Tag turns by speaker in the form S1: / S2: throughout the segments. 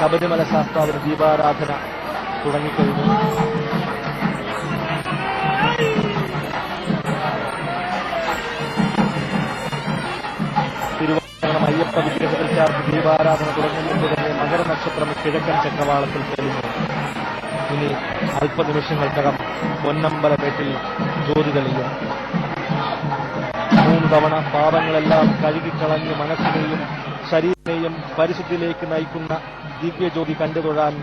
S1: ശബരിമല ശാസ്താവിന് ദീപാരാധന തുടങ്ങിക്കഴിഞ്ഞു. തിരുവനന്തപുരം അയ്യപ്പ വിഗ്രഹത്തിൽ ചേർത്ത് ദീപാരാധന തുടങ്ങുന്നതിന് തന്നെ മകരനക്ഷത്രം കിഴക്കൻ ചക്രവാളത്തിൽ തെളിഞ്ഞു. ഇനി അല്പനിമിഷങ്ങൾക്കകം പൊന്നമ്പലമേട്ടിൽ ജ്യോതി തെളിയും. 3 തവണ പാപങ്ങളെല്ലാം കഴുകിക്കളഞ്ഞ് മനസ്സിനെയും ശരീരത്തെയും പരിശുദ്ധിയിലേക്ക് നയിക്കുന്ന ദിവ്യജ്യോതി കണ്ടുതൊഴാൻ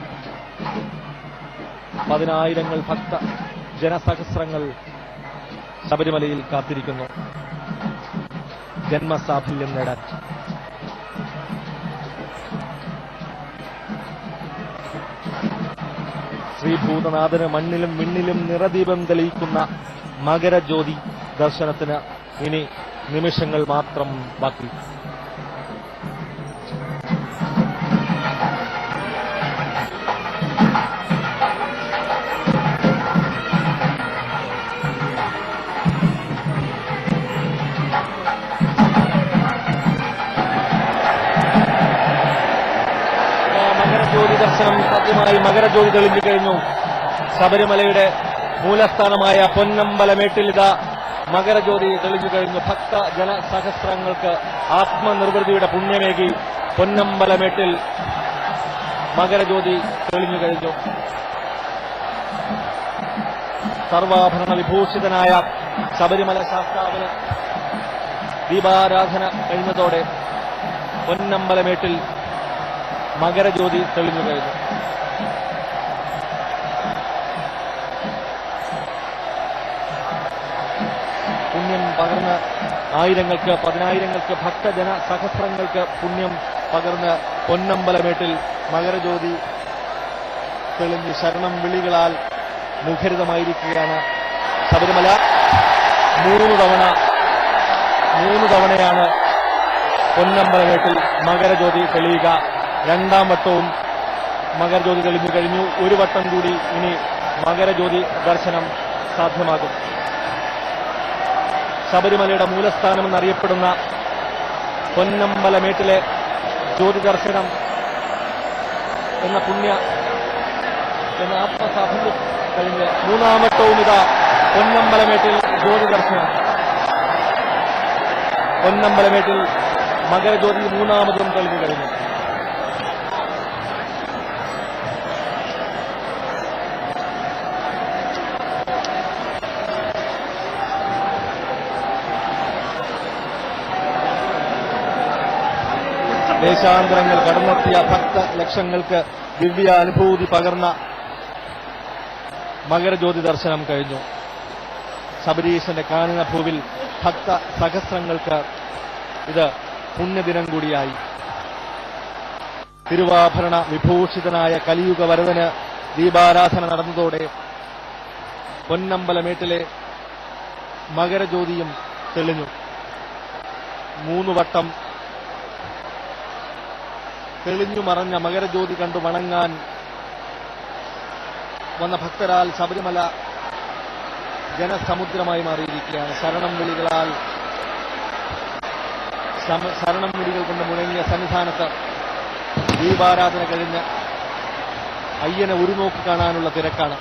S1: പതിനായിരങ്ങൾ ഭക്ത ജനസഹസ്രങ്ങൾ ശബരിമലയിൽ കാത്തിരിക്കുന്നു. ജന്മസാഫല്യം നേടാൻ ശ്രീഭൂതനാഥന് മണ്ണിലും വിണ്ണിലും നിറദീപം തെളിയിക്കുന്ന മകരജ്യോതി ദർശനത്തിന് ഇനി നിമിഷങ്ങൾ മാത്രം ബാക്കി. മകരജ്യോതി ദർശനം സത്യമായി മകരജ്യോതി തെളിഞ്ഞു കഴിഞ്ഞു. ശബരിമലയുടെ മൂലസ്ഥാനമായ പൊന്നമ്പലമേട്ടിൽ ഇതാ മകരജ്യോതി തെളിഞ്ഞു കഴിഞ്ഞു. ഭക്ത ജനസഹസ്രങ്ങൾക്ക് ആത്മനിർവൃതിയുടെ പുണ്യമേകി പൊന്നമ്പലമേട്ടിൽ മകരജ്യോതി തെളിഞ്ഞു കഴിഞ്ഞു. സർവാഭരണ വിഭൂഷിതനായ ശബരിമല ശാസ്താവിന് ദീപാരാധന കഴിഞ്ഞതോടെ പൊന്നമ്പലമേട്ടിൽ മകരജ്യോതി തെളിഞ്ഞു കഴിഞ്ഞു. പുണ്യം പകർന്ന് ആയിരങ്ങൾക്ക് പതിനായിരങ്ങൾക്ക് ഭക്തജന സഹസ്രങ്ങൾക്ക് പുണ്യം പകർന്ന് പൊന്നമ്പലമേട്ടിൽ മകരജ്യോതി തെളിഞ്ഞ് ശരണം വിളികളാൽ മുഖരിതമായിരിക്കുകയാണ് ശബരിമല. 3 തവണയാണ് പൊന്നമ്പലമേട്ടിൽ മകരജ്യോതി തെളിയുക. 2ാം വട്ടവും മകരജ്യോതി തെളിഞ്ഞു കഴിഞ്ഞു. 1 വട്ടം കൂടി ഇനി മകരജ്യോതി ദർശനം സാധ്യമാകും. ശബരിമലയുടെ മൂലസ്ഥാനമെന്നറിയപ്പെടുന്ന പൊന്നമ്പലമേട്ടിലെ ജ്യോതി ദർശനം എന്ന ആത്മസാഫല്യം കഴിഞ്ഞ് 3ാം വട്ടവും ഇതാ പൊന്നമ്പലമേട്ടിൽ ജ്യോതി ദർശനം. പൊന്നമ്പലമേട്ടിൽ മകരജ്യോതി 3ാമതും തെളിഞ്ഞു കഴിഞ്ഞു. ദേശാന്തരങ്ങൾ കടന്നെത്തിയ ഭക്തലക്ഷങ്ങൾക്ക് ദിവ്യാനുഭൂതി പകർന്ന മകരജ്യോതി ദർശനം കഴിഞ്ഞു. ശബരീശന്റെ കാനനഭൂവിൽ ഭക്ത സഹസ്രങ്ങൾക്ക് ഇത് പുണ്യദിനം കൂടിയായി. തിരുവാഭരണ വിഭൂഷിതനായ കലിയുഗ വരദന് ദീപാരാധന നടന്നതോടെ പൊന്നമ്പലമേട്ടിലെ മകരജ്യോതിയും തെളിഞ്ഞു. 3 വട്ടം തെളിഞ്ഞു മറഞ്ഞ മകരജ്യോതി കണ്ടു വണങ്ങാൻ വന്ന ഭക്തരാൽ ശബരിമല ജനസമുദ്രമായി മാറിയിരിക്കുകയാണ്. ശരണം വിളികൾ കൊണ്ട് മുഴങ്ങിയ സന്നിധാനത്ത് ദീപാരാധന കഴിഞ്ഞ് അയ്യനെ ഒരു നോക്ക് കാണാനുള്ള തിരക്കാണ്.